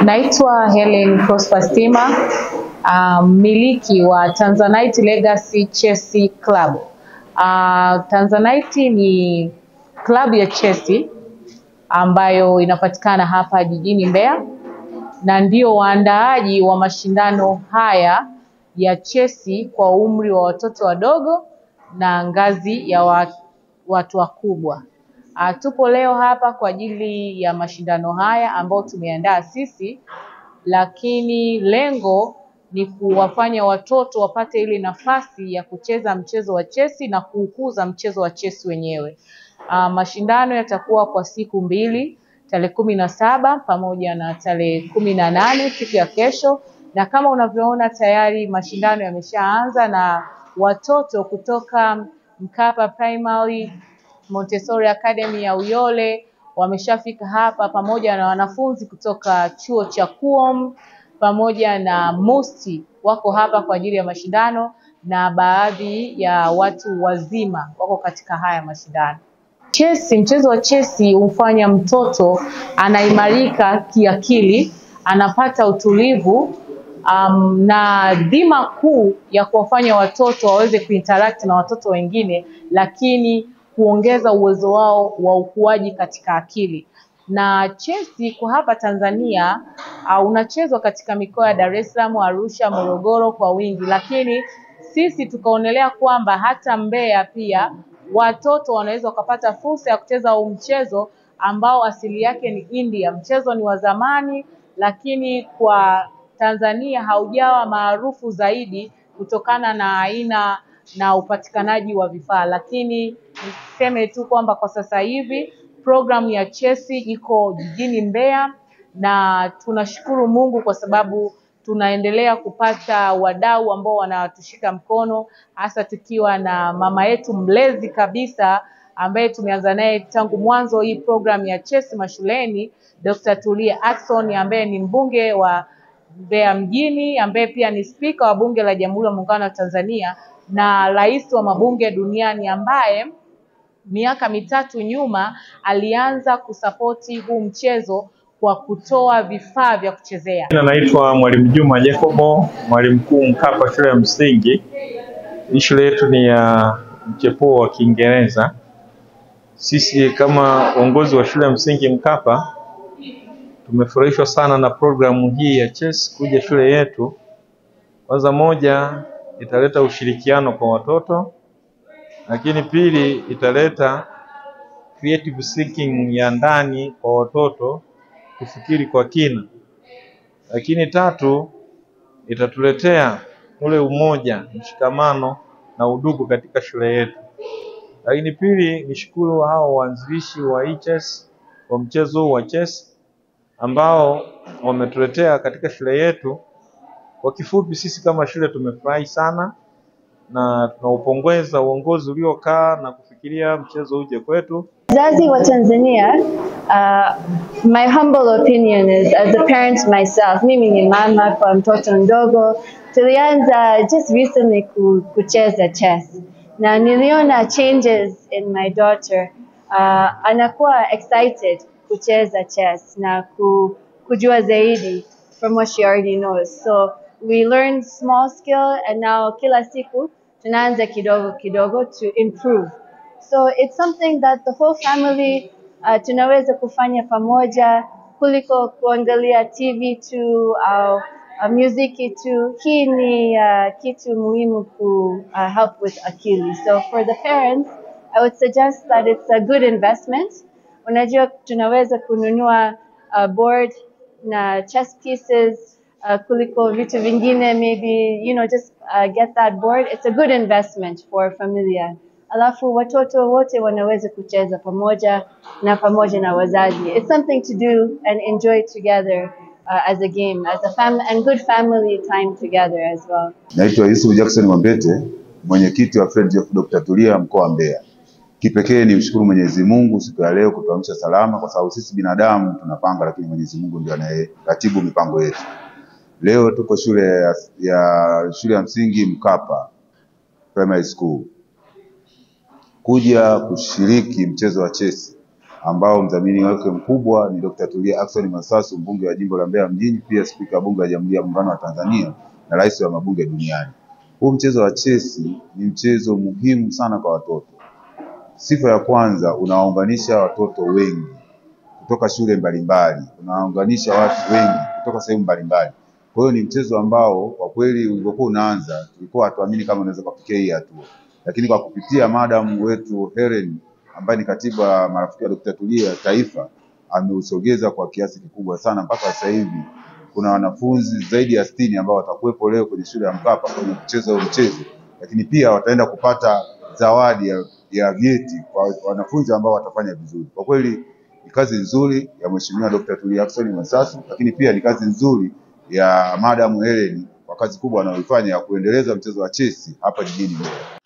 Naitwa Helen Prosper Stima, mmiliki wa Tanzanite Legacy Chess Club. Tanzanite ni club ya chess ambayo inapatikana hapa jijini Mbeya na ndio waandaaji wa mashindano haya ya chess kwa umri wa watoto wadogo na ngazi ya watu wakubwa. Tupo leo hapa kwa ajili ya mashindano haya ambao tumeandaa sisi, lakini lengo ni kuwafanya watoto wapate ile nafasi ya kucheza mchezo wa chess na kuukuza mchezo wa chess wenyewe. Mashindano yatakuwa kwa siku mbili, tarehe 17 pamoja na tarehe 18 siku ya kesho, na kama unavyoona tayari mashindano yameshaanza na watoto kutoka Mkapa Primary, Montessori Academy ya Uyole wameshafika hapa, pamoja na wanafunzi kutoka chuo cha KUOM pamoja na Musti wako hapa kwa ajili ya mashindano, na baadhi ya watu wazima wako katika haya mashindano. Mchezo wa chess humfanya mtoto anaimarika kiakili, anapata utulivu, na dhima kuu ya kuwafanya watoto waweze kuinteract na watoto wengine, lakini kuongeza uwezo wao wa ukuaji katika akili. Na chess kwa hapa Tanzania unachezwa katika mikoa ya Dar es Salaam, Arusha, Morogoro kwa wingi, lakini sisi tukaonelea kwamba hata Mbeya pia watoto wanaweza kupata fursa ya kucheza huu mchezo ambao asili yake ni India. Mchezo ni wa zamani, lakini kwa Tanzania haujawa maarufu zaidi kutokana na aina na upatikanaji wa vifaa, lakini niseme tu kwamba kwa sasa hivi programu ya chess iko jijini Mbeya, na tunashukuru Mungu kwa sababu tunaendelea kupata wadau ambao wanatushika mkono, hasa tukiwa na mama yetu mlezi kabisa ambaye tumeanza naye tangu mwanzo hii program ya chess mashuleni, Dr. Tulia Ackson, ambaye ni mbunge wa Mbeya mjini, ambaye pia ni spika wa bunge la Jamhuri ya Muungano wa Tanzania na rais wa mabunge duniani, ambaye miaka mitatu nyuma alianza kusapoti huu mchezo kwa kutoa vifaa vya kuchezea. Naitwa Mwalimu Juma Jacobo, mwalimu mkuu Mkapa shule ya msingi. Shule yetu ni ya mchepuo wa Kiingereza. Sisi kama uongozi wa shule ya msingi Mkapa tumefurahishwa sana na programu hii ya chess kuja shule yetu. Kwanza moja, italeta ushirikiano kwa watoto, lakini pili italeta creative thinking ya ndani kwa watoto kufikiri kwa kina, lakini tatu itatuletea ule umoja, mshikamano na udugu katika shule yetu. Lakini pili, nishukuru hao waanzilishi wa chess wa mchezo wa chess ambao wametuletea katika shule yetu. Kwa kifupi, sisi kama shule tumefurahi sana na tunaupongeza uongozi uliokaa na kufikiria mchezo uje kwetu. Wazazi wa Tanzania, my humble opinion is, as a parent myself, mimi ni mama kwa mtoto mdogo, tulianza just recently kucheza chess. Na niliona changes in my daughter. Anakuwa excited kucheza chess na kujua zaidi from what she already knows. So we learned small skill, and now kila siku tunaanza kidogo kidogo to improve. So it's something that the whole family tunaweza kufanya pamoja kuliko kuangalia TV tu au muziki tu. Hii ni kitu muhimu ku help with akili. So for the parents, I would suggest that it's a good investment. Unajua tunaweza kununua board na chess pieces kuliko vitu vingine, maybe just get that board. It's a good investment for familia. Alafu watoto wote wanaweza kucheza pamoja na wazazi. It's something to do and enjoy together as a game, as a family, and good family time together as well. Naitwa Yusuf Jackson Mwambete, mwenyekiti wa Friends of Dr. Tulia mkoa wa Mbeya. Kipekee ni mshukuru Mwenyezi Mungu siku ya leo kutuamsha salama, kwa sababu sisi binadamu tunapanga, lakini Mwenyezi Mungu ndiye anayeratibu mipango yetu. Leo tuko shule ya msingi Mkapa Primary School kuja kushiriki mchezo wa chess ambao mdhamini wake mkubwa ni Dr. Tulia Ackson Masasu, mbunge wa jimbo la Mbeya mjini, pia spika wa bunge la Jamhuri ya Muungano wa Tanzania na rais wa mabunge duniani. Huu mchezo wa chesi ni mchezo muhimu sana kwa watoto. Sifa ya kwanza, unawaunganisha watoto wengi kutoka shule mbalimbali, unawaunganisha watu wengi kutoka sehemu mbalimbali. Kwa hiyo ni mchezo ambao kwa kweli ulipokuwa unaanza tulikuwa hatuamini kama unaweza kufikia hii hatua, lakini kwa kupitia madam wetu Helen ambaye ni katibu wa marafiki wa Dr. Tulia taifa, ameusogeza kwa kiasi kikubwa sana mpaka sasa hivi kuna wanafunzi zaidi ya 60 ambao watakuwepo leo kwenye shule ya Mkapa kwenye kucheza mchezo, lakini pia wataenda kupata zawadi ya vyeti kwa wanafunzi ambao watafanya vizuri. Kwa kweli ni kazi nzuri ya Mheshimiwa Dr. Tulia Ackson Masasu, lakini pia ni kazi nzuri ya Madam Helen kwa kazi kubwa anayoifanya ya kuendeleza mchezo wa chesi hapa jijini Mbeya.